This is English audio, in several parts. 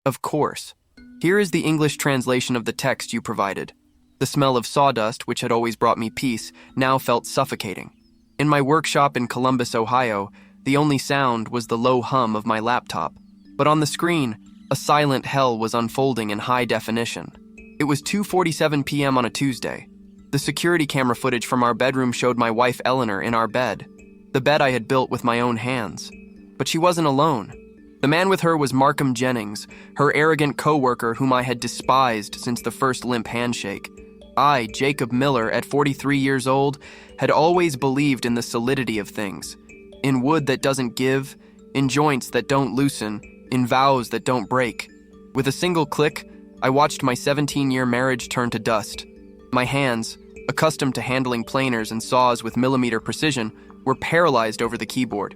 Of course. Here is the English translation of the text you provided. The smell of sawdust, which had always brought me peace, now felt suffocating. In my workshop in Columbus, Ohio, the only sound was the low hum of my laptop. But on the screen, a silent hell was unfolding in high definition. It was 2:47 p.m. on a Tuesday. The security camera footage from our bedroom showed my wife Eleanor in our bed, the bed I had built with my own hands. But she wasn't alone. The man with her was Markham Jennings, her arrogant co-worker whom I had despised since the first limp handshake. I, Jacob Miller, at 43 years old, had always believed in the solidity of things, in wood that doesn't give, in joints that don't loosen, in vows that don't break. With a single click, I watched my 17-year marriage turn to dust. My hands, accustomed to handling planers and saws with millimeter precision, were paralyzed over the keyboard.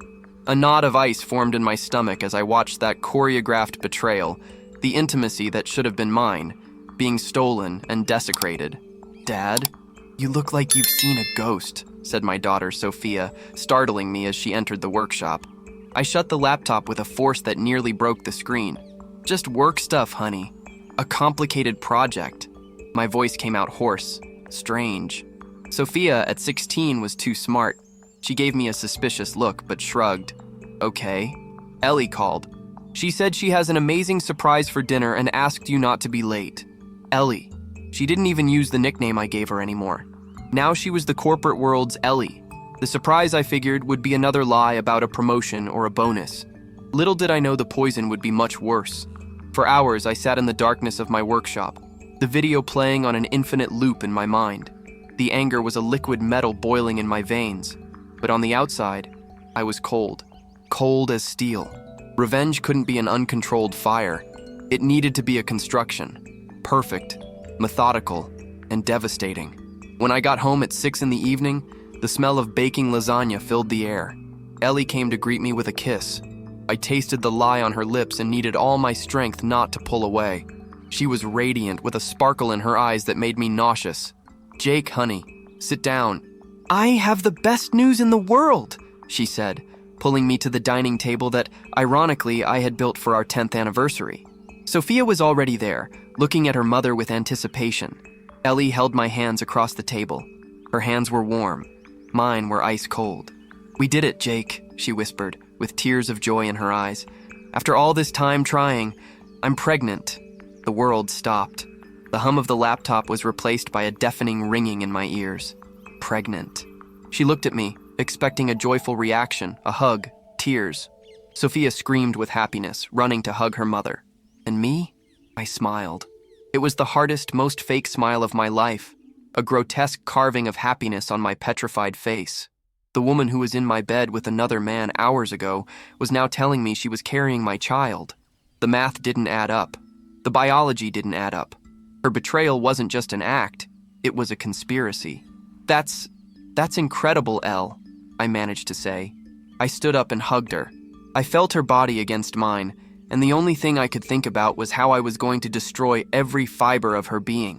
A knot of ice formed in my stomach as I watched that choreographed betrayal, the intimacy that should have been mine, being stolen and desecrated. "Dad, you look like you've seen a ghost," said my daughter Sophia, startling me as she entered the workshop. I shut the laptop with a force that nearly broke the screen. "Just work stuff, honey. A complicated project." My voice came out hoarse, strange. Sophia, at 16, was too smart. She gave me a suspicious look, but shrugged. "Okay." Ellie called. "She said she has an amazing surprise for dinner and asked you not to be late." Ellie. She didn't even use the nickname I gave her anymore. Now she was the corporate world's Ellie. The surprise, I figured, would be another lie about a promotion or a bonus. Little did I know the poison would be much worse. For hours, I sat in the darkness of my workshop, the video playing on an infinite loop in my mind. The anger was a liquid metal boiling in my veins. But on the outside, I was cold. Cold as steel. Revenge couldn't be an uncontrolled fire. It needed to be a construction. Perfect, methodical, and devastating. When I got home at 6 in the evening, the smell of baking lasagna filled the air. Ellie came to greet me with a kiss. I tasted the lie on her lips and needed all my strength not to pull away. She was radiant with a sparkle in her eyes that made me nauseous. "Jake, honey, sit down." "I have the best news in the world," she said, pulling me to the dining table that, ironically, I had built for our 10th anniversary. Sophia was already there, looking at her mother with anticipation. Ellie held my hands across the table. Her hands were warm. Mine were ice cold. "We did it, Jake," she whispered, with tears of joy in her eyes. "After all this time trying, I'm pregnant." The world stopped. The hum of the laptop was replaced by a deafening ringing in my ears. Pregnant. She looked at me, expecting a joyful reaction, a hug, tears. Sophia screamed with happiness, running to hug her mother. And me? I smiled. It was the hardest, most fake smile of my life, a grotesque carving of happiness on my petrified face. The woman who was in my bed with another man hours ago was now telling me she was carrying my child. The math didn't add up. The biology didn't add up. Her betrayal wasn't just an act, it was a conspiracy. That's incredible, Elle, I managed to say. I stood up and hugged her. I felt her body against mine, and the only thing I could think about was how I was going to destroy every fiber of her being.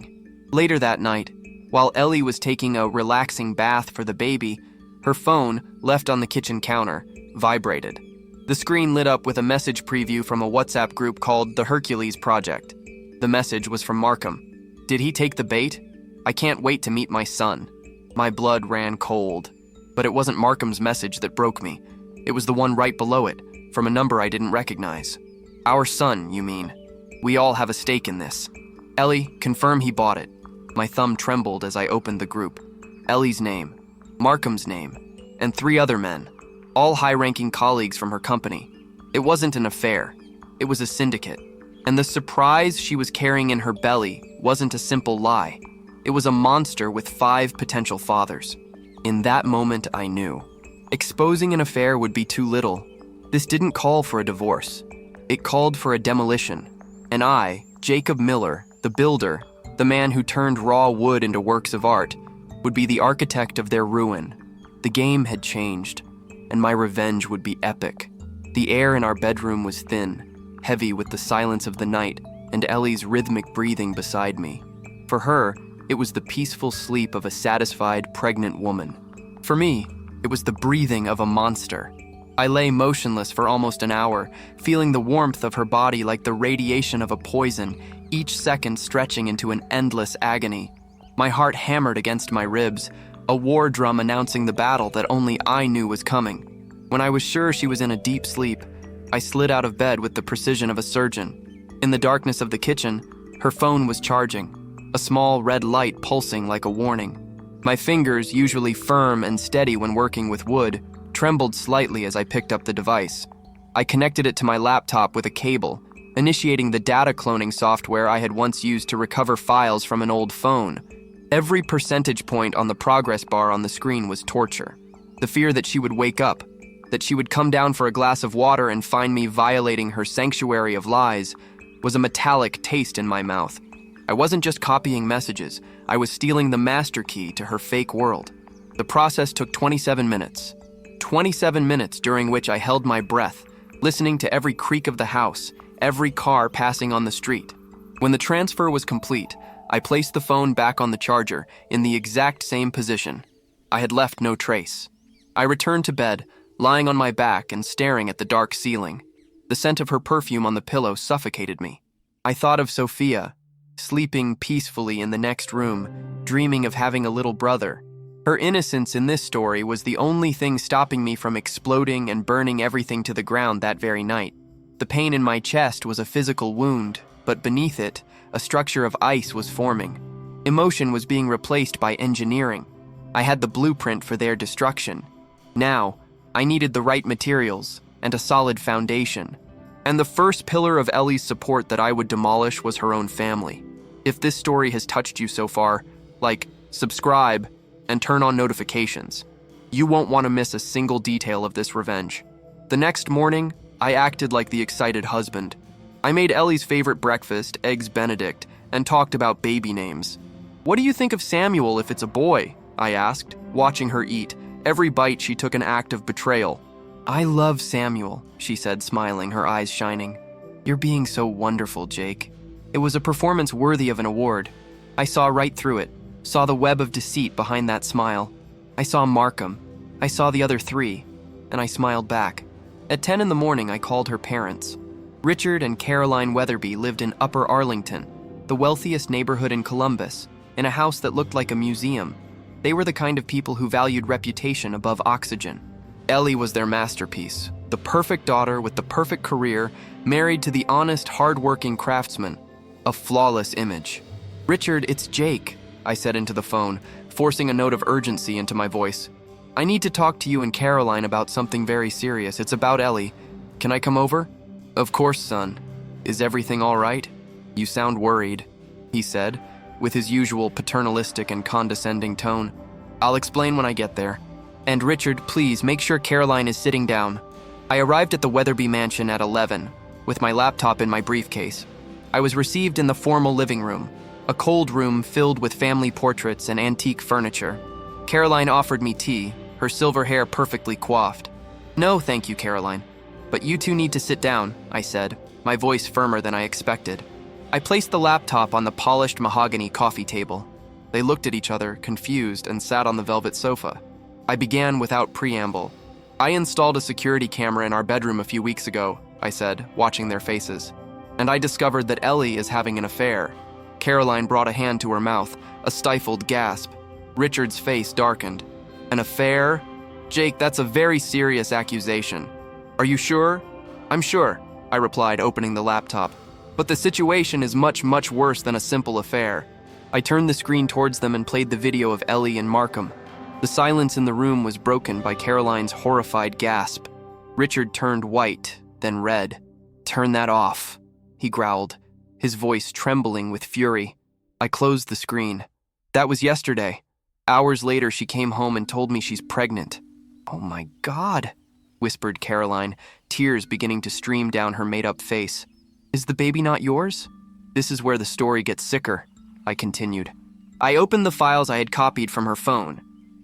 Later that night, while Ellie was taking a relaxing bath for the baby, her phone, left on the kitchen counter, vibrated. The screen lit up with a message preview from a WhatsApp group called The Hercules Project. The message was from Markham. Did he take the bait? I can't wait to meet my son. My blood ran cold. But it wasn't Markham's message that broke me. It was the one right below it, from a number I didn't recognize. Our son, you mean. We all have a stake in this. Ellie, confirm he bought it. My thumb trembled as I opened the group. Ellie's name, Markham's name, and 3 other men, all high-ranking colleagues from her company. It wasn't an affair. It was a syndicate. And the surprise she was carrying in her belly wasn't a simple lie. It was a monster with 5 potential fathers. In that moment, I knew. Exposing an affair would be too little. This didn't call for a divorce. It called for a demolition. And I, Jacob Miller, the builder, the man who turned raw wood into works of art, would be the architect of their ruin. The game had changed, and my revenge would be epic. The air in our bedroom was thin, heavy with the silence of the night and Ellie's rhythmic breathing beside me. For her, it was the peaceful sleep of a satisfied, pregnant woman. For me, it was the breathing of a monster. I lay motionless for almost an hour, feeling the warmth of her body like the radiation of a poison, each second stretching into an endless agony. My heart hammered against my ribs, a war drum announcing the battle that only I knew was coming. When I was sure she was in a deep sleep, I slid out of bed with the precision of a surgeon. In the darkness of the kitchen, her phone was charging, a small red light pulsing like a warning. My fingers, usually firm and steady when working with wood, trembled slightly as I picked up the device. I connected it to my laptop with a cable, initiating the data cloning software I had once used to recover files from an old phone. Every percentage point on the progress bar on the screen was torture. The fear that she would wake up, that she would come down for a glass of water and find me violating her sanctuary of lies, was a metallic taste in my mouth. I wasn't just copying messages, I was stealing the master key to her fake world. The process took 27 minutes. 27 minutes during which I held my breath, listening to every creak of the house, every car passing on the street. When the transfer was complete, I placed the phone back on the charger in the exact same position. I had left no trace. I returned to bed, lying on my back and staring at the dark ceiling. The scent of her perfume on the pillow suffocated me. I thought of Sophia, sleeping peacefully in the next room, dreaming of having a little brother. Her innocence in this story was the only thing stopping me from exploding and burning everything to the ground that very night. The pain in my chest was a physical wound, but beneath it, a structure of ice was forming. Emotion was being replaced by engineering. I had the blueprint for their destruction. Now, I needed the right materials and a solid foundation. And the first pillar of Ellie's support that I would demolish was her own family. If this story has touched you so far, like, subscribe, and turn on notifications. You won't want to miss a single detail of this revenge. The next morning, I acted like the excited husband. I made Ellie's favorite breakfast, Eggs Benedict, and talked about baby names. "What do you think of Samuel if it's a boy?" I asked, watching her eat. Every bite she took an act of betrayal. "I love Samuel," she said, smiling, her eyes shining. "You're being so wonderful, Jake." It was a performance worthy of an award. I saw right through it, saw the web of deceit behind that smile. I saw Markham. I saw the other three, and I smiled back. At 10 in the morning, I called her parents. Richard and Caroline Weatherby lived in Upper Arlington, the wealthiest neighborhood in Columbus, in a house that looked like a museum. They were the kind of people who valued reputation above oxygen. Ellie was their masterpiece, the perfect daughter with the perfect career, married to the honest, hard-working craftsman. A flawless image. "Richard, it's Jake," I said into the phone, forcing a note of urgency into my voice. "I need to talk to you and Caroline about something very serious. It's about Ellie. Can I come over?" "Of course, son. Is everything all right? You sound worried," he said, with his usual paternalistic and condescending tone. "I'll explain when I get there. And Richard, please make sure Caroline is sitting down." I arrived at the Weatherby mansion at 11, with my laptop in my briefcase. I was received in the formal living room, a cold room filled with family portraits and antique furniture. Caroline offered me tea, her silver hair perfectly coiffed. "No, thank you, Caroline. But you two need to sit down," I said, my voice firmer than I expected. I placed the laptop on the polished mahogany coffee table. They looked at each other, confused, and sat on the velvet sofa. I began without preamble. "I installed a security camera in our bedroom a few weeks ago," I said, watching their faces. "And I discovered that Ellie is having an affair." Caroline brought a hand to her mouth, a stifled gasp. Richard's face darkened. "An affair? Jake, that's a very serious accusation. Are you sure?" "I'm sure," I replied, opening the laptop. "But the situation is much, much worse than a simple affair." I turned the screen towards them and played the video of Ellie and Markham. The silence in the room was broken by Caroline's horrified gasp. Richard turned white, then red. "Turn that off," he growled, his voice trembling with fury. I closed the screen. That was yesterday. Hours later, she came home and told me she's pregnant. "Oh my God," whispered Caroline, tears beginning to stream down her made-up face. "Is the baby not yours?" "This is where the story gets sicker," I continued. I opened the files I had copied from her phone.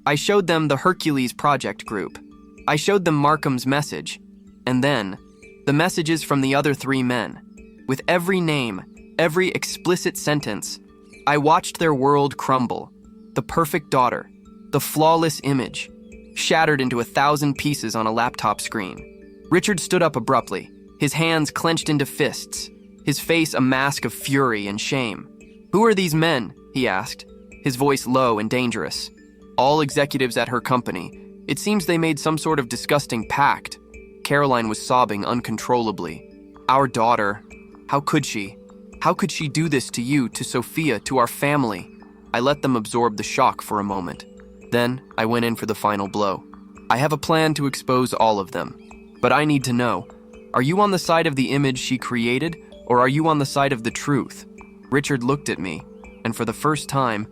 I showed them the Hercules Project group. I showed them Markham's message. And then, the messages from the other three men. With every name, every explicit sentence, I watched their world crumble. The perfect daughter, the flawless image, shattered into 1,000 pieces on a laptop screen. Richard stood up abruptly, his hands clenched into fists, his face a mask of fury and shame. "Who are these men?" he asked, his voice low and dangerous. "All executives at her company. It seems they made some sort of disgusting pact." Caroline was sobbing uncontrollably. "Our daughter. How could she? How could she do this to you, to Sophia, to our family?" I let them absorb the shock for a moment. Then I went in for the final blow. "I have a plan to expose all of them. But I need to know, are you on the side of the image she created, or are you on the side of the truth?" Richard looked at me, and for the first time,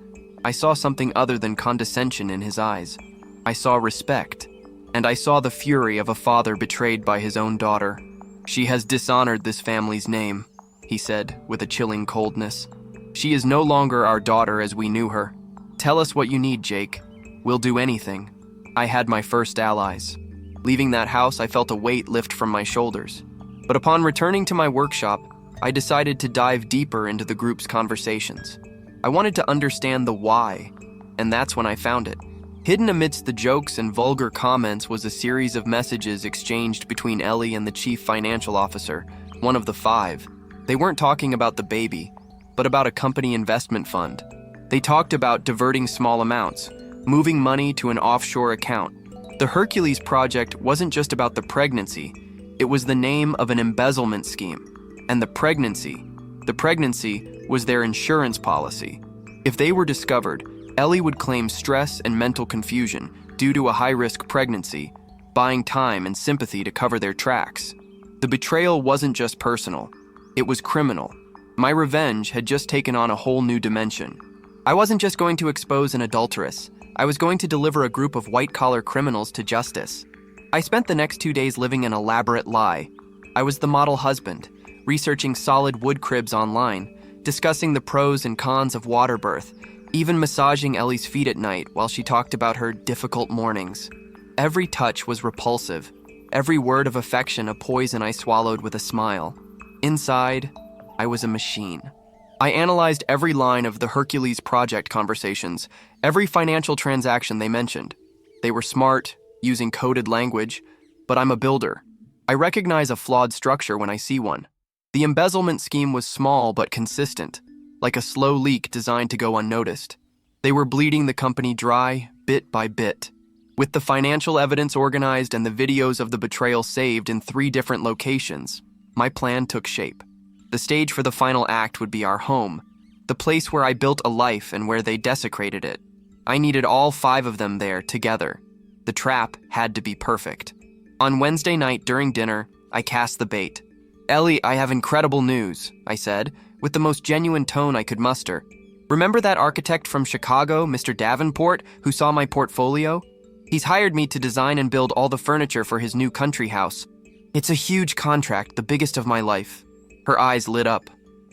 I saw something other than condescension in his eyes. I saw respect, and I saw the fury of a father betrayed by his own daughter. "She has dishonored this family's name," he said with a chilling coldness. "She is no longer our daughter as we knew her. Tell us what you need, Jake. We'll do anything." I had my first allies. Leaving that house, I felt a weight lift from my shoulders. But upon returning to my workshop, I decided to dive deeper into the group's conversations. I wanted to understand the why, and that's when I found it. Hidden amidst the jokes and vulgar comments was a series of messages exchanged between Ellie and the chief financial officer, one of the five. They weren't talking about the baby, but about a company investment fund. They talked about diverting small amounts, moving money to an offshore account. The Hercules project wasn't just about the pregnancy, it was the name of an embezzlement scheme. And the pregnancy was their insurance policy. If they were discovered, Ellie would claim stress and mental confusion due to a high-risk pregnancy, buying time and sympathy to cover their tracks. The betrayal wasn't just personal, it was criminal. My revenge had just taken on a whole new dimension. I wasn't just going to expose an adulteress, I was going to deliver a group of white-collar criminals to justice. I spent the next 2 days living an elaborate lie. I was the model husband, researching solid wood cribs online, discussing the pros and cons of water birth, even massaging Ellie's feet at night while she talked about her difficult mornings. Every touch was repulsive, every word of affection a poison I swallowed with a smile. Inside, I was a machine. I analyzed every line of the Hercules project conversations, every financial transaction they mentioned. They were smart, using coded language, but I'm a builder. I recognize a flawed structure when I see one. The embezzlement scheme was small but consistent, like a slow leak designed to go unnoticed. They were bleeding the company dry, bit by bit. With the financial evidence organized and the videos of the betrayal saved in 3 different locations, my plan took shape. The stage for the final act would be our home, the place where I built a life and where they desecrated it. I needed all 5 of them there together. The trap had to be perfect. On Wednesday night during dinner, I cast the bait. "Ellie, I have incredible news," I said, with the most genuine tone I could muster. "Remember that architect from Chicago, Mr. Davenport, who saw my portfolio? He's hired me to design and build all the furniture for his new country house. It's a huge contract, the biggest of my life." Her eyes lit up.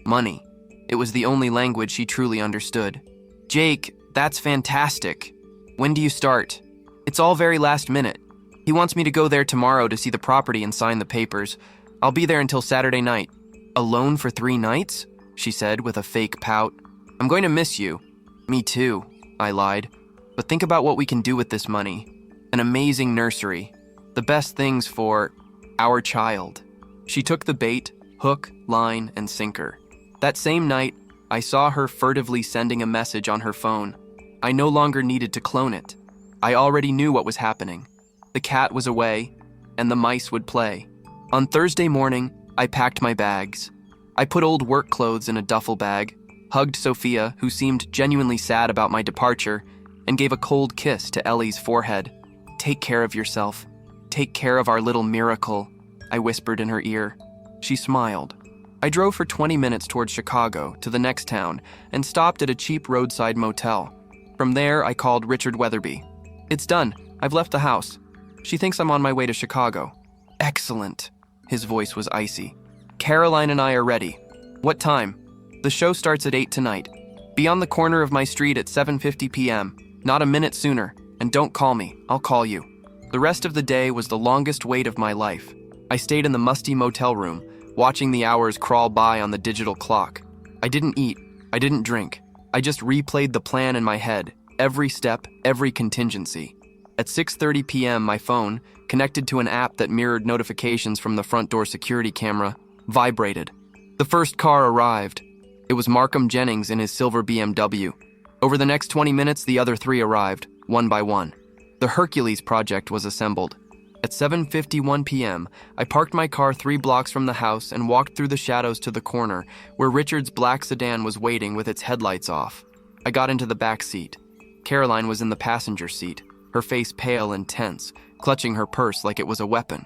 Money. It was the only language she truly understood. "Jake, that's fantastic. When do you start?" "It's all very last minute. He wants me to go there tomorrow to see the property and sign the papers. I'll be there until Saturday night." "Alone for 3 nights?" she said with a fake pout. "I'm going to miss you." "Me too," I lied. "But think about what we can do with this money. An amazing nursery. The best things for our child." She took the bait, hook, line, and sinker. That same night, I saw her furtively sending a message on her phone. I no longer needed to clone it. I already knew what was happening. The cat was away, and the mice would play. On Thursday morning, I packed my bags. I put old work clothes in a duffel bag, hugged Sophia, who seemed genuinely sad about my departure, and gave a cold kiss to Ellie's forehead. "Take care of yourself. Take care of our little miracle," I whispered in her ear. She smiled. I drove for 20 minutes towards Chicago, to the next town, and stopped at a cheap roadside motel. From there, I called Richard Weatherby. "It's done. I've left the house. She thinks I'm on my way to Chicago." "Excellent." His voice was icy. "Caroline and I are ready. What time?" "The show starts at 8 tonight. Be on the corner of my street at 7:50 p.m. Not a minute sooner. And don't call me. I'll call you." The rest of the day was the longest wait of my life. I stayed in the musty motel room, watching the hours crawl by on the digital clock. I didn't eat. I didn't drink. I just replayed the plan in my head, every step, every contingency. At 6:30 p.m., my phone, connected to an app that mirrored notifications from the front door security camera, vibrated. The first car arrived. It was Markham Jennings in his silver BMW. Over the next 20 minutes, the other three arrived, one by one. The Hercules project was assembled. At 7:51 p.m., I parked my car 3 blocks from the house and walked through the shadows to the corner, where Richard's black sedan was waiting with its headlights off. I got into the back seat. Caroline was in the passenger seat, her face pale and tense, clutching her purse like it was a weapon.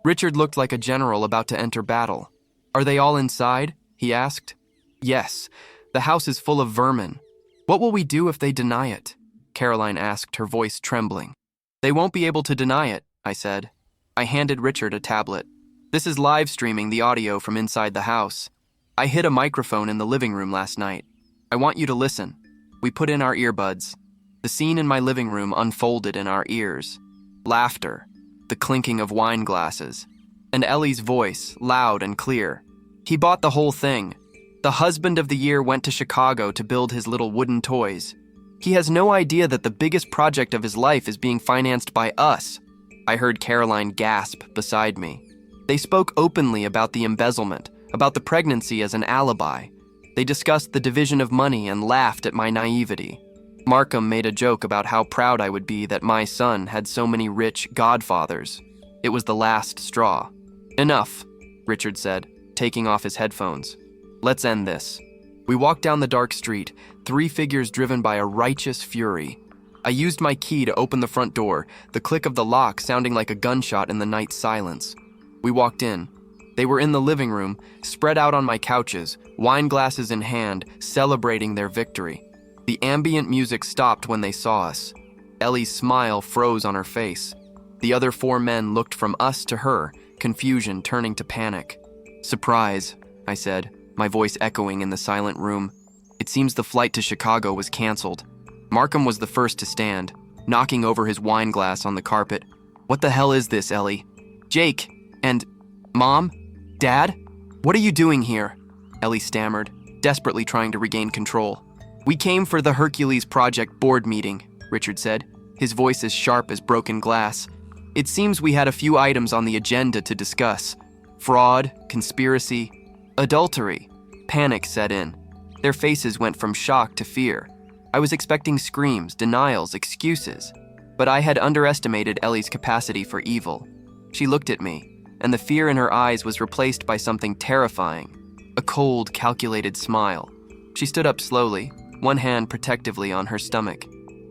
Richard looked like a general about to enter battle. "Are they all inside?" he asked. "Yes. The house is full of vermin." "What will we do if they deny it?" Caroline asked, her voice trembling. "They won't be able to deny it," I said. I handed Richard a tablet. "This is live streaming the audio from inside the house. I hid a microphone in the living room last night. I want you to listen." We put in our earbuds. The scene in my living room unfolded in our ears. Laughter, the clinking of wine glasses, and Ellie's voice, loud and clear. "He bought the whole thing. The husband of the year went to Chicago to build his little wooden toys. He has no idea that the biggest project of his life is being financed by us." I heard Caroline gasp beside me. They spoke openly about the embezzlement, about the pregnancy as an alibi. They discussed the division of money and laughed at my naivety. Markham made a joke about how proud I would be that my son had so many rich godfathers. It was the last straw. "Enough," Richard said, taking off his headphones. "Let's end this." We walked down the dark street, 3 figures driven by a righteous fury. I used my key to open the front door, the click of the lock sounding like a gunshot in the night silence. We walked in. They were in the living room, spread out on my couches, wine glasses in hand, celebrating their victory. The ambient music stopped when they saw us. Ellie's smile froze on her face. The other 4 men looked from us to her, confusion turning to panic. "Surprise," I said, my voice echoing in the silent room. "It seems the flight to Chicago was canceled." Markham was the first to stand, knocking over his wine glass on the carpet. "What the hell is this, Ellie?" "Jake, and Mom? Dad? What are you doing here?" Ellie stammered, desperately trying to regain control. "We came for the Hercules project board meeting," Richard said, his voice as sharp as broken glass. "It seems we had a few items on the agenda to discuss. Fraud, conspiracy, adultery." Panic set in. Their faces went from shock to fear. I was expecting screams, denials, excuses. But I had underestimated Ellie's capacity for evil. She looked at me, and the fear in her eyes was replaced by something terrifying, a cold, calculated smile. She stood up slowly, one hand protectively on her stomach.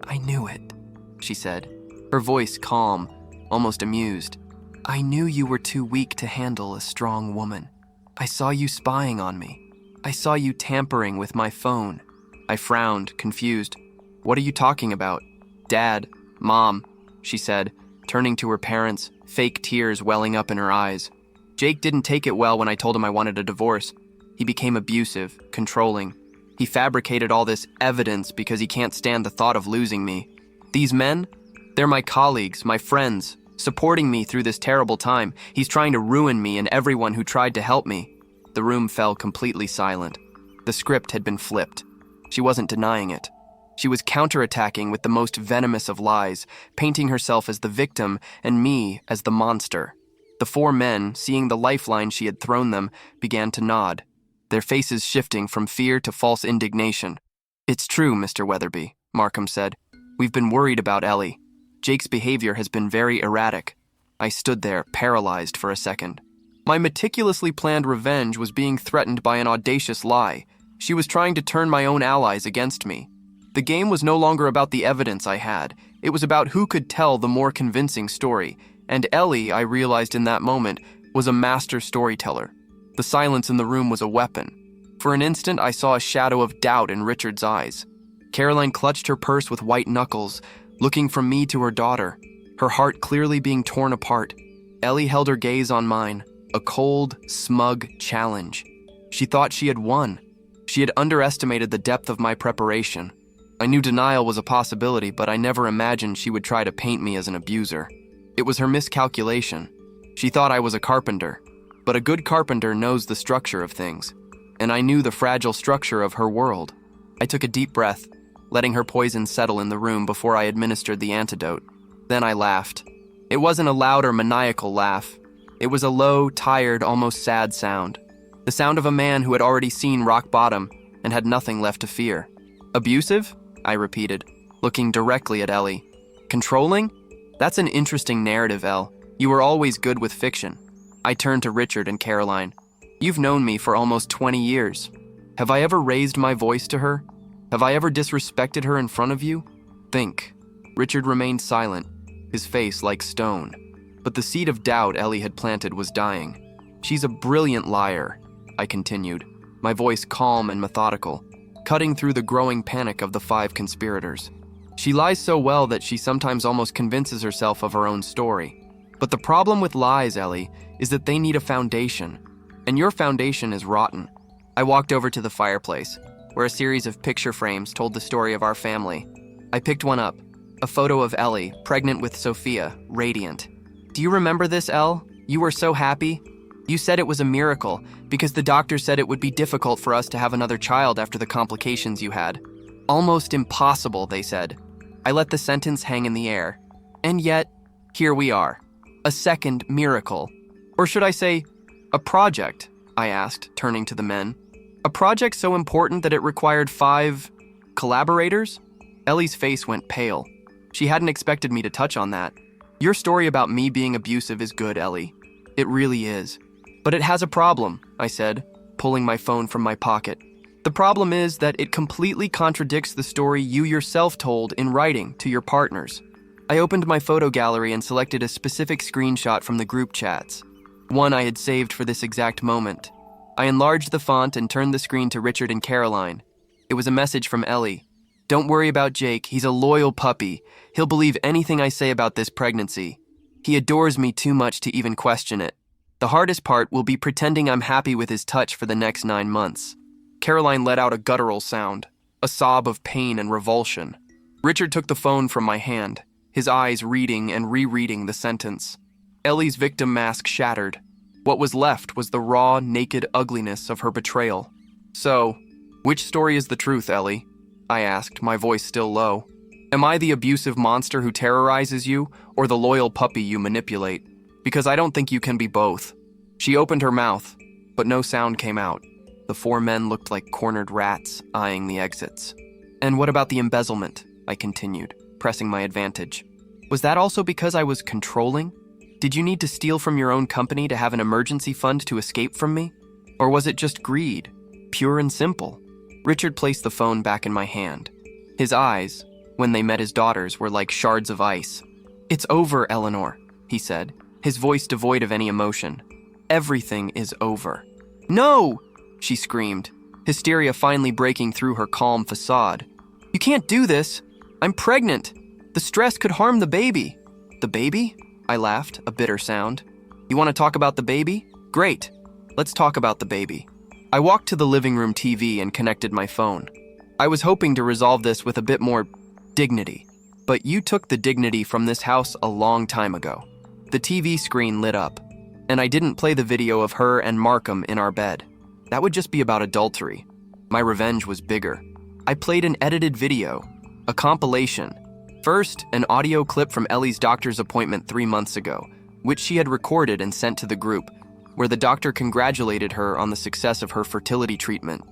"I knew it," she said, her voice calm, almost amused. "I knew you were too weak to handle a strong woman. I saw you spying on me. I saw you tampering with my phone." I frowned, confused. "What are you talking about?" "Dad, Mom," she said, turning to her parents, fake tears welling up in her eyes. "Jake didn't take it well when I told him I wanted a divorce. He became abusive, controlling. He fabricated all this evidence because he can't stand the thought of losing me. These men, they're my colleagues, my friends, supporting me through this terrible time. He's trying to ruin me and everyone who tried to help me." The room fell completely silent. The script had been flipped. She wasn't denying it. She was counterattacking with the most venomous of lies, painting herself as the victim and me as the monster. The 4 men, seeing the lifeline she had thrown them, began to nod, their faces shifting from fear to false indignation. "It's true, Mr. Weatherby," Markham said. "We've been worried about Ellie. Jake's behavior has been very erratic." I stood there, paralyzed for a second. My meticulously planned revenge was being threatened by an audacious lie. She was trying to turn my own allies against me. The game was no longer about the evidence I had. It was about who could tell the more convincing story. And Ellie, I realized in that moment, was a master storyteller. The silence in the room was a weapon. For an instant, I saw a shadow of doubt in Richard's eyes. Caroline clutched her purse with white knuckles, looking from me to her daughter, her heart clearly being torn apart. Ellie held her gaze on mine, a cold, smug challenge. She thought she had won. She had underestimated the depth of my preparation. I knew denial was a possibility, but I never imagined she would try to paint me as an abuser. It was her miscalculation. She thought I was a carpenter, but a good carpenter knows the structure of things, and I knew the fragile structure of her world. I took a deep breath, letting her poison settle in the room before I administered the antidote. Then I laughed. It wasn't a loud or maniacal laugh. It was a low, tired, almost sad sound. The sound of a man who had already seen rock bottom and had nothing left to fear. Abusive? I repeated, looking directly at Ellie. Controlling? That's an interesting narrative, Elle. You were always good with fiction. I turned to Richard and Caroline. You've known me for almost 20 years. Have I ever raised my voice to her? Have I ever disrespected her in front of you? Think. Richard remained silent, his face like stone. But the seed of doubt Ellie had planted was dying. She's a brilliant liar, I continued, my voice calm and methodical, cutting through the growing panic of the 5 conspirators. She lies so well that she sometimes almost convinces herself of her own story. But the problem with lies, Ellie, is that they need a foundation. And your foundation is rotten. I walked over to the fireplace, where a series of picture frames told the story of our family. I picked one up, a photo of Ellie, pregnant with Sophia, radiant. Do you remember this, Elle? You were so happy. You said it was a miracle, because the doctor said it would be difficult for us to have another child after the complications you had. Almost impossible, they said. I let the sentence hang in the air. And yet, here we are. A second miracle. Or should I say, a project, I asked, turning to the men. A project so important that it required 5 collaborators? Ellie's face went pale. She hadn't expected me to touch on that. Your story about me being abusive is good, Ellie. It really is. But it has a problem, I said, pulling my phone from my pocket. The problem is that it completely contradicts the story you yourself told in writing to your partners. I opened my photo gallery and selected a specific screenshot from the group chats, one I had saved for this exact moment. I enlarged the font and turned the screen to Richard and Caroline. It was a message from Ellie. Don't worry about Jake, he's a loyal puppy. He'll believe anything I say about this pregnancy. He adores me too much to even question it. The hardest part will be pretending I'm happy with his touch for the next 9 months. Caroline let out a guttural sound, a sob of pain and revulsion. Richard took the phone from my hand, his eyes reading and rereading the sentence. Ellie's victim mask shattered. What was left was the raw, naked ugliness of her betrayal. So, which story is the truth, Ellie? I asked, my voice still low. Am I the abusive monster who terrorizes you, or the loyal puppy you manipulate? Because I don't think you can be both. She opened her mouth, but no sound came out. The 4 men looked like cornered rats, eyeing the exits. And what about the embezzlement? I continued, pressing my advantage. Was that also because I was controlling? Did you need to steal from your own company to have an emergency fund to escape from me? Or was it just greed, pure and simple? Richard placed the phone back in my hand. His eyes, when they met his daughter's, were like shards of ice. It's over, Eleanor, he said, his voice devoid of any emotion. Everything is over. No! She screamed, hysteria finally breaking through her calm facade. You can't do this. I'm pregnant. The stress could harm the baby. The baby? I laughed, a bitter sound. You want to talk about the baby? Great. Let's talk about the baby. I walked to the living room TV and connected my phone. I was hoping to resolve this with a bit more dignity, but you took the dignity from this house a long time ago. The TV screen lit up, and I didn't play the video of her and Markham in our bed. That would just be about adultery. My revenge was bigger. I played an edited video, a compilation. First, an audio clip from Ellie's doctor's appointment 3 months ago, which she had recorded and sent to the group, where the doctor congratulated her on the success of her fertility treatment.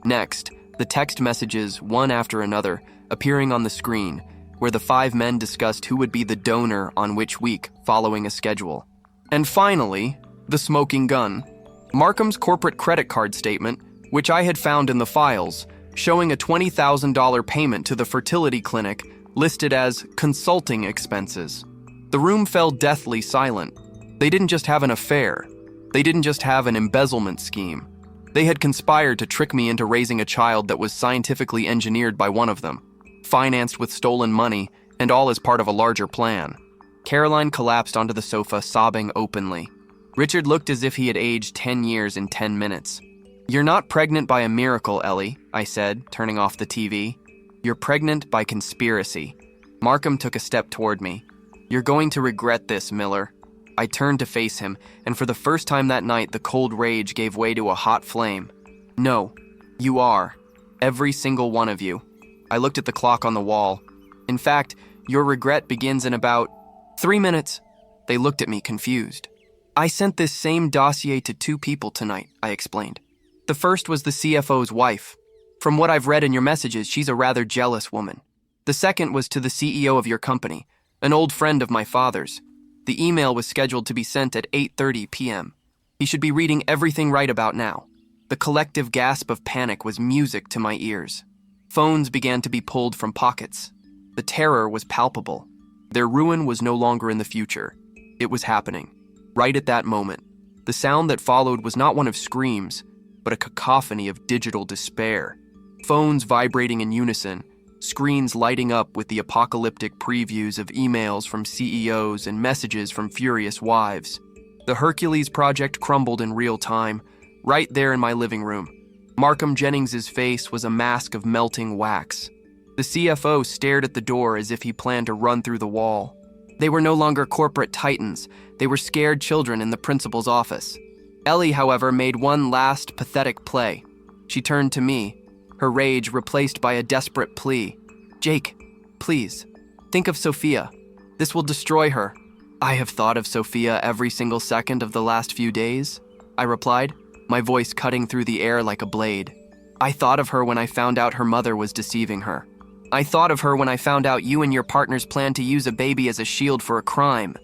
Next, the text messages, one after another, appearing on the screen, where the 5 men discussed who would be the donor on which week, following a schedule. And finally, the smoking gun. Markham's corporate credit card statement, which I had found in the files, showing a $20,000 payment to the fertility clinic listed as consulting expenses. The room fell deathly silent. They didn't just have an affair. They didn't just have an embezzlement scheme. They had conspired to trick me into raising a child that was scientifically engineered by one of them, financed with stolen money, and all as part of a larger plan. Caroline collapsed onto the sofa, sobbing openly. Richard looked as if he had aged 10 years in 10 minutes. You're not pregnant by a miracle, Ellie, I said, turning off the TV. You're pregnant by conspiracy. Markham took a step toward me. You're going to regret this, Miller. I turned to face him, and for the first time that night, the cold rage gave way to a hot flame. No, you are. Every single one of you. I looked at the clock on the wall. In fact, your regret begins in about 3 minutes. They looked at me confused. I sent this same dossier to 2 people tonight, I explained. The first was the CFO's wife. From what I've read in your messages, she's a rather jealous woman. The second was to the CEO of your company, an old friend of my father's. The email was scheduled to be sent at 8:30 p.m. He should be reading everything right about now. The collective gasp of panic was music to my ears. Phones began to be pulled from pockets. The terror was palpable. Their ruin was no longer in the future. It was happening. Right at that moment. The sound that followed was not one of screams, but a cacophony of digital despair. Phones vibrating in unison, screens lighting up with the apocalyptic previews of emails from CEOs and messages from furious wives. The Hercules project crumbled in real time, right there in my living room. Markham Jennings's face was a mask of melting wax. The CFO stared at the door as if he planned to run through the wall. They were no longer corporate titans. They were scared children in the principal's office. Ellie, however, made one last pathetic play. She turned to me, her rage replaced by a desperate plea. Jake, please, think of Sophia. This will destroy her. I have thought of Sophia every single second of the last few days, I replied, my voice cutting through the air like a blade. I thought of her when I found out her mother was deceiving her. I thought of her when I found out you and your partners planned to use a baby as a shield for a crime.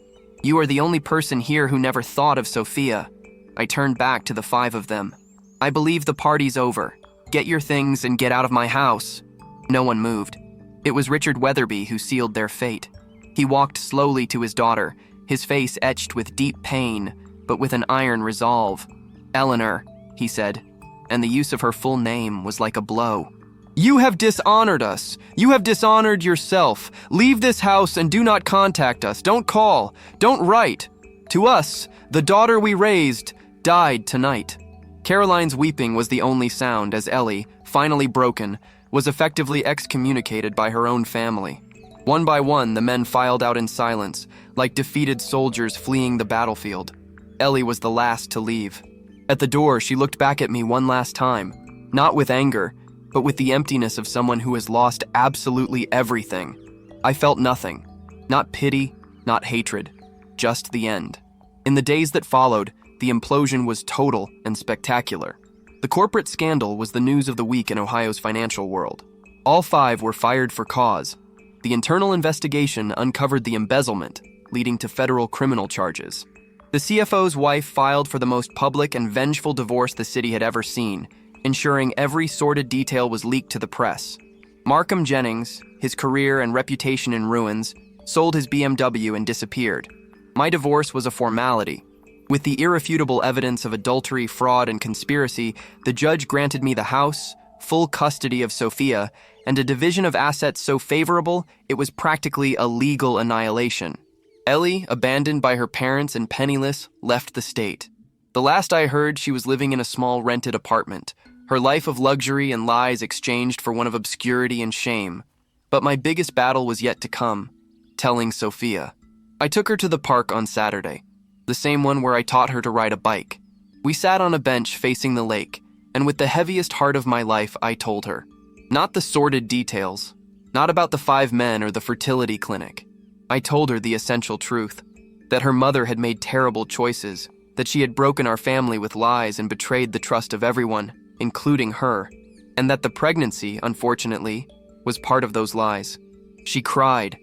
You are the only person here who never thought of Sophia. I turned back to the 5 of them. I believe the party's over. Get your things and get out of my house. No one moved. It was Richard Weatherby who sealed their fate. He walked slowly to his daughter, his face etched with deep pain, but with an iron resolve. Eleanor, he said, and the use of her full name was like a blow. You have dishonored us. You have dishonored yourself. Leave this house and do not contact us. Don't call. Don't write. To us, the daughter we raised died tonight. Caroline's weeping was the only sound as Ellie, finally broken, was effectively excommunicated by her own family. One by one, the men filed out in silence, like defeated soldiers fleeing the battlefield. Ellie was the last to leave. At the door, she looked back at me one last time, not with anger, but with the emptiness of someone who has lost absolutely everything. I felt nothing. Not pity, not hatred. Just the end. In the days that followed, the implosion was total and spectacular. The corporate scandal was the news of the week in Ohio's financial world. All 5 were fired for cause. The internal investigation uncovered the embezzlement, leading to federal criminal charges. The CFO's wife filed for the most public and vengeful divorce the city had ever seen, ensuring every sordid detail was leaked to the press. Markham Jennings, his career and reputation in ruins, sold his BMW and disappeared. My divorce was a formality. With the irrefutable evidence of adultery, fraud, and conspiracy, the judge granted me the house, full custody of Sophia, and a division of assets so favorable it was practically a legal annihilation. Ellie, abandoned by her parents and penniless, left the state. The last I heard, she was living in a small rented apartment, her life of luxury and lies exchanged for one of obscurity and shame. But my biggest battle was yet to come, telling Sophia. I took her to the park on Saturday, the same one where I taught her to ride a bike. We sat on a bench facing the lake, and with the heaviest heart of my life, I told her. Not the sordid details, not about the 5 men or the fertility clinic. I told her the essential truth, that her mother had made terrible choices, that she had broken our family with lies and betrayed the trust of everyone, including her, and that the pregnancy, unfortunately, was part of those lies. She cried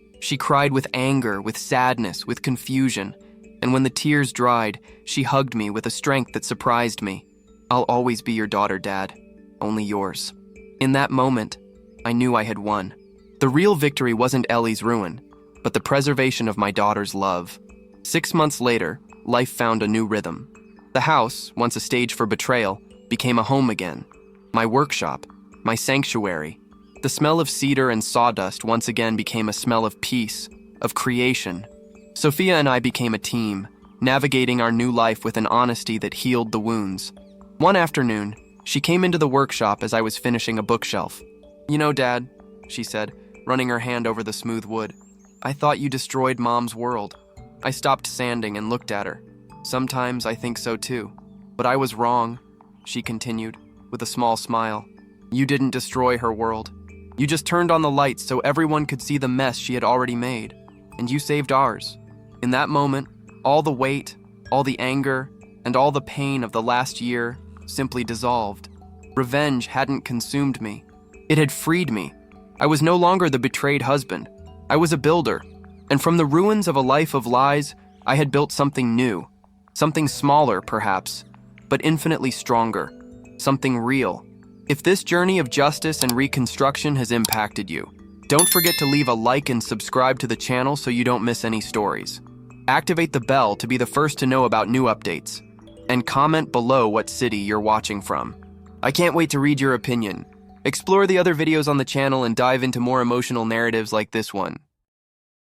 with anger, with sadness, with confusion, and when the tears dried, she hugged me with a strength that surprised me. I'll always be your daughter, Dad, only yours. In that moment, I knew I had won. The real victory wasn't Ellie's ruin, but the preservation of my daughter's love. 6 months later, life found a new rhythm. The house, once a stage for betrayal, became a home again. My workshop, my sanctuary. The smell of cedar and sawdust once again became a smell of peace, of creation. Sophia and I became a team, navigating our new life with an honesty that healed the wounds. One afternoon, she came into the workshop as I was finishing a bookshelf. You know, Dad, she said, running her hand over the smooth wood, I thought you destroyed Mom's world. I stopped sanding and looked at her. Sometimes I think so too. But I was wrong, she continued, with a small smile. You didn't destroy her world. You just turned on the lights so everyone could see the mess she had already made. And you saved ours. In that moment, all the weight, all the anger, and all the pain of the last year simply dissolved. Revenge hadn't consumed me. It had freed me. I was no longer the betrayed husband. I was a builder, and from the ruins of a life of lies, I had built something new. Something smaller, perhaps, but infinitely stronger. Something real. If this journey of justice and reconstruction has impacted you, don't forget to leave a like and subscribe to the channel so you don't miss any stories. Activate the bell to be the first to know about new updates, and comment below what city you're watching from. I can't wait to read your opinion. Explore the other videos on the channel and dive into more emotional narratives like this one.